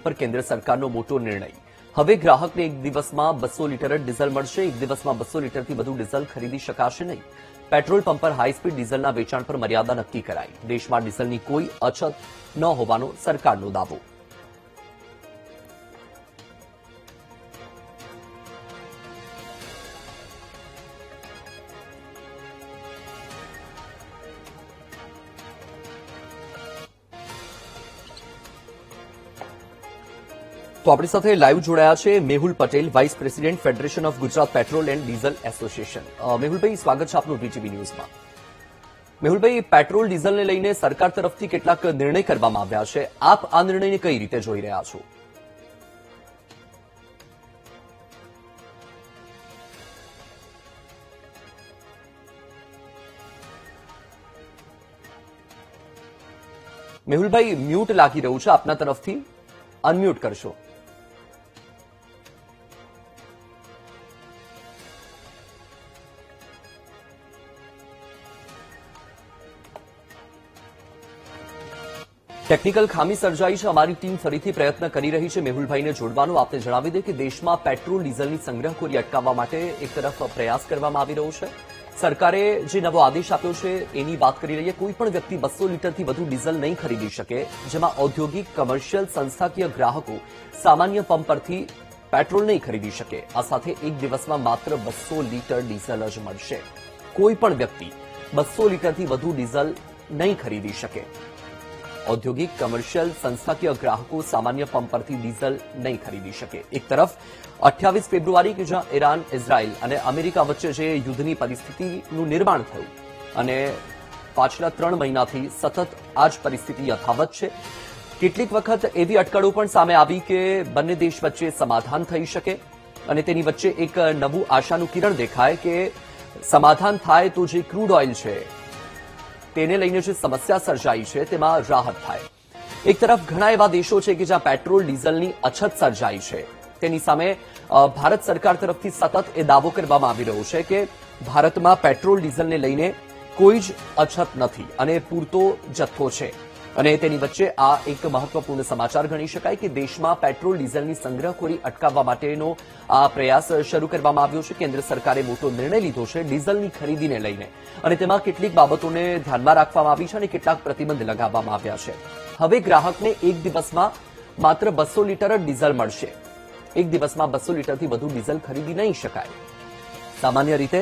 પર કેન્દ્ર સરકારનો મોટો નિર્ણય. હવે ગ્રાહકને એક દિવસમાં 200 લીટર જ ડીઝલ મળશે. એક દિવસમાં 200 લીટરથી વધુ ડીઝલ ખરીદી શકાશે નહીં. પેટ્રોલ પંપ પર હાઈસ્પીડ ડીઝલના વેચાણ પર મર્યાદા નક્કી કરાઈ. દેશમાં ડીઝલની કોઈ અછત ન હોવાનો સરકારનો દાવો. તો આપણી સાથે લાઈવ જોડાયા છે Mehul Patel, vice president federation of Gujarat petrol and diesel association. મેહુલભાઈ, સ્વાગત છે આપનું વીટીવી ન્યૂઝમાં. મેહુલભાઈ, પેટ્રોલ ડીઝલને લઈને સરકાર તરફથી કેટલાક નિર્ણય કરવામાં આવ્યા છે. આપ આ નિર્ણયને કઈ રીતે જોઈ રહ્યા છો? મેહુલભાઈ, મ્યુટ લાગી રહ્યું છે આપના તરફથી, અનમ્યુટ કરશો. ટેકનિકલ ખામી સર્જાઈ છે. અમારી ટીમ ફરીથી પ્રયત્ન કરી રહી છે મેહુલભાઈને જોડવાનો. આપને જણાવી દે કે દેશમાં પેટ્રોલ ડીઝલની સંગ્રહખોરી અટકાવવા માટે એક તરફ પ્રયાસ કરવામાં આવી રહ્યો છે. સરકારે જે નવો આદેશ આપ્યો છે એની વાત કરી રહીએ. કોઈ પણ વ્યક્તિ 200 લીટરથી વધુ ડીઝલ નહીં ખરીદી શકે, જેમાં ઔદ્યોગિક, કમર્શિયલ, સંસ્થાકીય ગ્રાહકો સામાન્ય પંપ પરથી પેટ્રોલ નહીં ખરીદી શકે. આ સાથે એક દિવસમાં માત્ર 200 લીટર ડીઝલ જ મળશે. કોઈ પણ વ્યક્તિ 200 લીટરથી વધુ ડીઝલ નહીં ખરીદી શકે. ઔદ્યોગિક, કમર્શિયલ, સંસ્થાકીય ગ્રાહકો સામાન્ય પંપ પરથી ડીઝલ નહીં ખરીદી શકે. એક તરફ 28 ફેબ્રુઆરી કે જ્યાં ઈરાન, ઇઝરાયલ અને અમેરિકા વચ્ચે જે યુદ્ધની પરિસ્થિતિનું નિર્માણ થયું અને પાછલા 3 મહિનાથી સતત આ જ પરિસ્થિતિ યથાવત છે. કેટલીક વખત એવી અટકળો પણ સામે આવી કે બંને દેશ વચ્ચે સમાધાન થઈ શકે અને તેની વચ્ચે એક નવું આશાનું કિરણ દેખાય કે સમાધાન થાય તો જે ક્રૂડ ઓઇલ છે તેને લઈને જે સમસ્યા સર્જાઈ છે તેમાં રાહત થાય. એક તરફ ઘણા એવા દેશો છે કે જ્યાં પેટ્રોલ ડીઝલની અછત સર્જાઈ છે. તેની સામે ભારત સરકાર તરફથી સતત એ દાવો કરવામાં આવી રહ્યો છે કે ભારતમાં પેટ્રોલ ડીઝલને લઈને કોઈ જ અછત નથી અને પૂરતો જથ્થો છે. અને તેની વચ્ચે આ એક મહત્વપૂર્ણ સમાચાર ગણી શકાય કે દેશમાં પેટ્રોલ ડીઝલની સંગ્રહખોરી અટકાવવા માટેનો આ પ્રયાસ શરૂ કરવામાં આવ્યો છે. કેન્દ્ર સરકારે મોટો નિર્ણય લીધો છે ડીઝલની ખરીદીને લઈને અને તેમાં કેટલીક બાબતોને ધ્યાનમાં રાખવામાં આવી છે અને કેટલાક પ્રતિબંધ લગાવવામાં આવ્યા છે. હવે ગ્રાહકને એક દિવસમાં માત્ર 200 લીટર જ ડીઝલ મળશે. એક દિવસમાં 200 લીટરથી વધુ ડીઝલ ખરીદી નહીં શકાય. સામાન્ય રીતે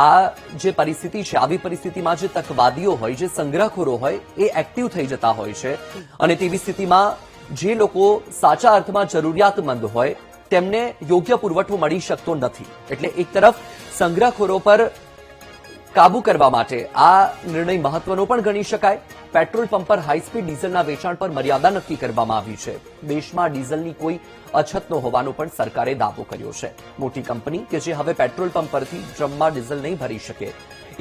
આ જે પરિસ્થિતિ છે, આવી પરિસ્થિતિમાં જે તકવાદીઓ હોય, જે સંગ્રહખોરો હોય એ એક્ટિવ થઈ જતા હોય છે અને તેવી સ્થિતિમાં જે લોકો સાચા અર્થમાં જરૂરિયાતમંદ હોય તેમને યોગ્ય પુરવઠો મળી શકતો નથી. એટલે એક તરફ સંગ્રહખોરો પર કાબુ કરવા માટે આ નિર્ણય મહત્વનો પણ ગણી શકાય. પેટ્રોલ પંપ પર હાઈસ્પીડ ડીઝલના વેચાણ પર મર્યાદા નક્કી કરવામાં આવી છે. દેશમાં ડીઝલની કોઈ અછત ન હોવાનો પણ સરકારે દાવો કર્યો છે. મોટી કંપની કે જે હવે પેટ્રોલ પંપ પરથી ડ્રમમાં ડીઝલ નહીં ભરી શકે,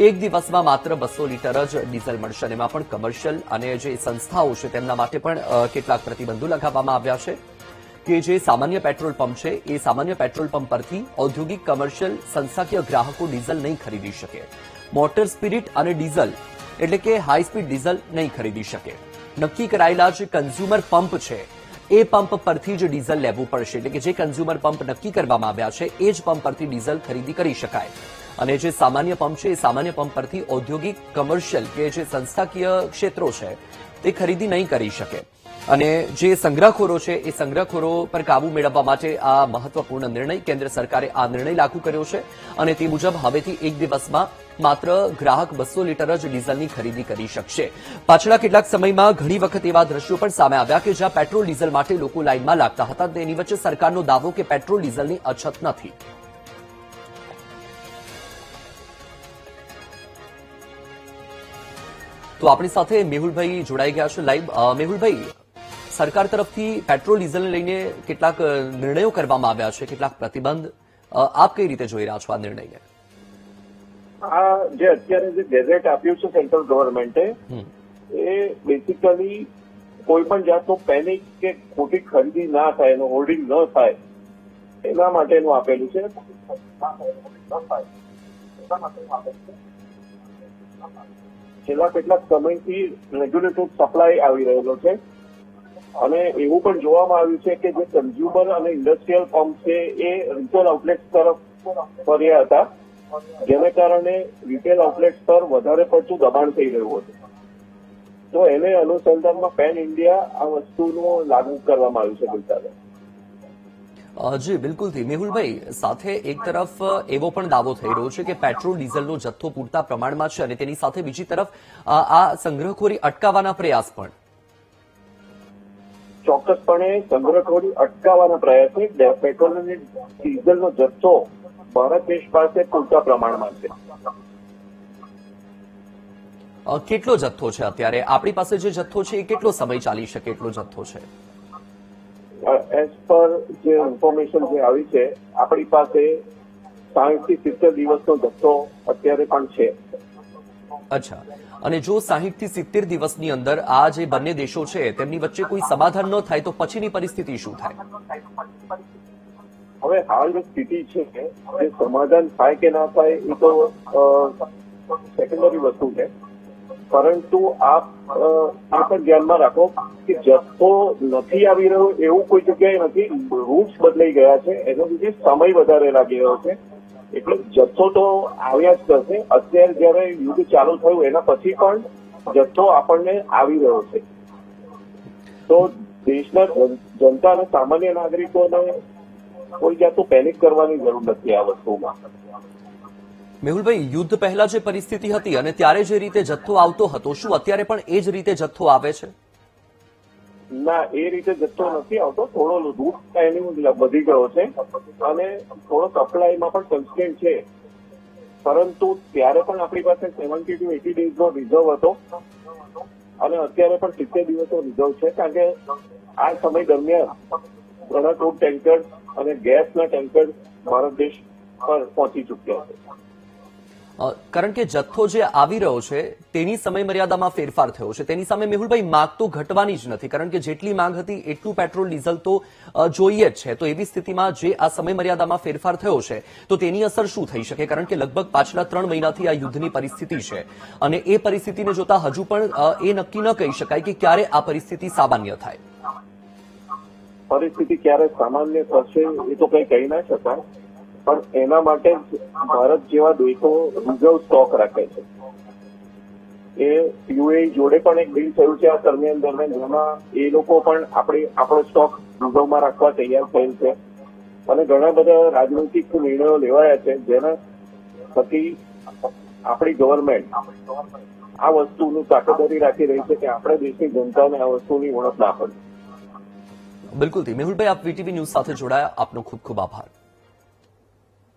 એક દિવસમાં માત્ર 200 લીટર જ ડીઝલ મળશે. અને એમાં પણ કમર્શિયલ અને જે સંસ્થાઓ છે તેમના માટે પણ કેટલાક પ્રતિબંધો લગાવવામાં આવ્યા છે કે જે સામાન્ય પેટ્રોલ પંપ છે એ સામાન્ય પેટ્રોલ પંપ પરથી ઔદ્યોગિક, કમર્શિયલ, સંસ્થાકીય ગ્રાહકો ડીઝલ નહીં ખરીદી શકે. મોટર સ્પિરિટ અને ડીઝલ એટલે કે હાઈ સ્પીડ ડીઝલ નહીં ખરીદી શકે. નક્કી કરાયેલા જે કન્ઝ્યુમર પંપ છે એ પંપ પરથી જ ડીઝલ લેવું પડશે. એટલે કે જે કન્ઝ્યુમર પંપ નક્કી કરવામાં આવ્યા છે એ જ પંપ પરથી ડીઝલ ખરીદી કરી શકાય. અને જે સામાન્ય પંપ છે એ સામાન્ય પંપ પરથી ઔદ્યોગિક, કમર્શિયલ કે જે સંસ્થાકીય ક્ષેત્રો છે તે ખરીદી નહીં કરી શકે. અને જે સંગ્રહખોરો છે એ સંગ્રહખોરો પર કાબુ મેળવવા માટે આ મહત્વપૂર્ણ નિર્ણય કેન્દ્ર સરકારે આ નિર્ણય લાગુ કર્યો છે અને તે મુજબ હવેથી એક દિવસમાં માત્ર ગ્રાહક 200 લીટર જ ડીઝલની ખરીદી કરી શકશે. પાછલા કેટલાક સમયમાં ઘણી વખત એવા દ્રશ્યો પણ સામે આવ્યા કે જ્યાં પેટ્રોલ ડીઝલ માટે લોકો લાઇનમાં લાગતા હતા. તેની વચ્ચે સરકારનો દાવો કે પેટ્રોલ ડીઝલની અછત નથી. તો આપણી સાથે મેહુલભાઈ જોડાઈ ગયા છે લાઈવ. મેહુલભાઈ, સરકાર તરફથી પેટ્રોલ ડીઝલને લઈને કેટલાક નિર્ણયો કરવામાં આવ્યા છે, કેટલાક પ્રતિબંધ. આપ કઈ રીતે જોઈ રહ્યા છો આ નિર્ણયને? આ જે અત્યારે જે ગેઝેટ આપ્યું છે સેન્ટ્રલ ગવર્મેન્ટે એ બેસિકલી કોઈ પણ જાતનું પેનિક કે ખોટી ખરીદી ના થાય, એનું હોર્ડિંગ ન થાય એના માટેનું આપેલું છે. છેલ્લા કેટલાક સમયથી રેગ્યુલેટેડ સપ્લાય આવી રહેલો છે અને એવું પણ જોવામાં આવ્યું છે કે જે કન્ઝ્યુમર અને ઇન્ડસ્ટ્રીયલ ફર્મ છે એ રિટેલ આઉટલેટ તરફ ફર્યા હતા, જેને કારણે રિટેલ આઉટલેટ પર વધારે પડતું દબાણ થઈ રહ્યું હતું. તો એને અનુસંધાનમાં પેન ઇન્ડિયા આ વસ્તુનું લાગુ કરવામાં આવ્યું છે ગુજરાતમાં. જી બિલકુલથી મેહુલભાઈ, સાથે એક તરફ એવો પણ દાવો થઈ રહ્યો છે કે પેટ્રોલ ડીઝલનો જથ્થો પૂરતા પ્રમાણમાં છે અને તેની સાથે બીજી તરફ આ સંગ્રહખોરી અટકાવવાના પ્રયાસ પણ. ચોક્કસપણે સંગ્રહખોરી અટકાવવાના પ્રયાસે પેટ્રોલ અને ડીઝલનો જથ્થો ભારત દેશ પાસે પૂરતા પ્રમાણમાં છે. કેટલો જથ્થો છે અત્યારે આપણી પાસે જે જથ્થો છે એ કેટલો સમય ચાલી શકે એટલો જથ્થો છે? એઝ પર જે ઇન્ફોર્મેશન જે આવી છે, આપણી પાસે 60 થી 70 દિવસનો જથ્થો અત્યારે પણ છે. અચ્છા, અને જો 60 થી 70 દિવસની અંદર આ જે બંને દેશો છે તેમની વચ્ચે કોઈ સમાધાન ન થાય તો પછીની પરિસ્થિતિ શું થાય? હવે હાલ જે સ્થિતિ છે એ સમાધાન થાય કે ના થાય એ તો સેકન્ડરી વસ્તુ છે, પરંતુ આપ એ પણ ધ્યાનમાં રાખો કે જથ્થો નથી આવી રહ્યો એવું કોઈ જગ્યાએ નથી. રૂટ્સ બદલાઈ ગયા છે, એનો લીધે સમય વધારે લાગી રહ્યો છે. એટલે જથ્થો તો આવ્યા જ કરશે. અત્યારે જયારે યુદ્ધ ચાલુ થયું એના પછી પણ જથ્થો આપણને આવી રહ્યો છે. તો દેશના જનતા અને સામાન્ય નાગરિકોને કોઈ જાતનું પેનિક કરવાની જરૂર નથી આ વસ્તુમાં. મેહુલભાઈ, યુદ્ધ પહેલા જે પરિસ્થિતિ હતી અને ત્યારે જે રીતે જથ્થો આવતો હતો, શું અત્યારે પણ એ જ રીતે જથ્થો આવે છે? ના, એ રીતે જથ્થો નથી આવતો. થોડો રૂટ ટાઈમિંગ વધી ગયો છે અને થોડો સપ્લાયમાં પણ કન્સ્ટન્ટ છે, પરંતુ ત્યારે પણ આપણી પાસે 70 to 80 ડેઝનો રિઝર્વ હતો અને અત્યારે પણ 70 દિવસનો રિઝર્વ છે, કારણ કે આ સમય દરમિયાન ઘણા ક્રૂડ ટેન્કર અને ગેસના ટેન્કર ભારત દેશ પર પહોંચી ચૂક્યા છે. કારણ કે જથ્થો જે આવી રહ્યો છે તેની સમય મર્યાદામાં ફેરફાર થયો છે. તેની સામે મેહુલભાઈ માંગ તો ઘટવાની જ નથી, કારણ કે જેટલી માંગ હતી એટલું પેટ્રોલ ડીઝલ તો જોઈએ જ છે. તો એવી સ્થિતિમાં જે આ સમય મર્યાદામાં ફેરફાર થયો છે તો તેની અસર શું થઈ શકે? કારણ કે લગભગ પાછલા 3 મહિનાથી આ યુદ્ધની પરિસ્થિતિ છે અને એ પરિસ્થિતિને જોતા હજુ પણ એ નક્કી ન કહી શકાય કે ક્યારે આ પરિસ્થિતિ સામાન્ય થાય. પરિસ્થિતિ ક્યારે સામાન્ય થશે એ તો કઈ કહી ના શકાય, પણ એના માટે ભારત જેવા દેશો રિઝર્વ સ્ટોક રાખે છે. એ યુએઈ જોડે પણ એક ડીલ થયું છે આ દરમિયાન, જેમાં એ લોકો પણ આપણો સ્ટોક રિઝર્વમાં રાખવા તૈયાર થયેલ છે અને ઘણા બધા રાજનૈતિક નિર્ણયો લેવાયા છે, જેના થકી આપણી ગવર્મેન્ટ આ વસ્તુનું તાકતદારી રાખી રહી છે કે આપણે દેશની જનતાને આ વસ્તુની ઓળખ ના પડે. બિલકુલથી મેહુલભાઈ, આપ વીટીવી ન્યૂઝ સાથે જોડાયા, આપનો ખૂબ ખૂબ આભાર.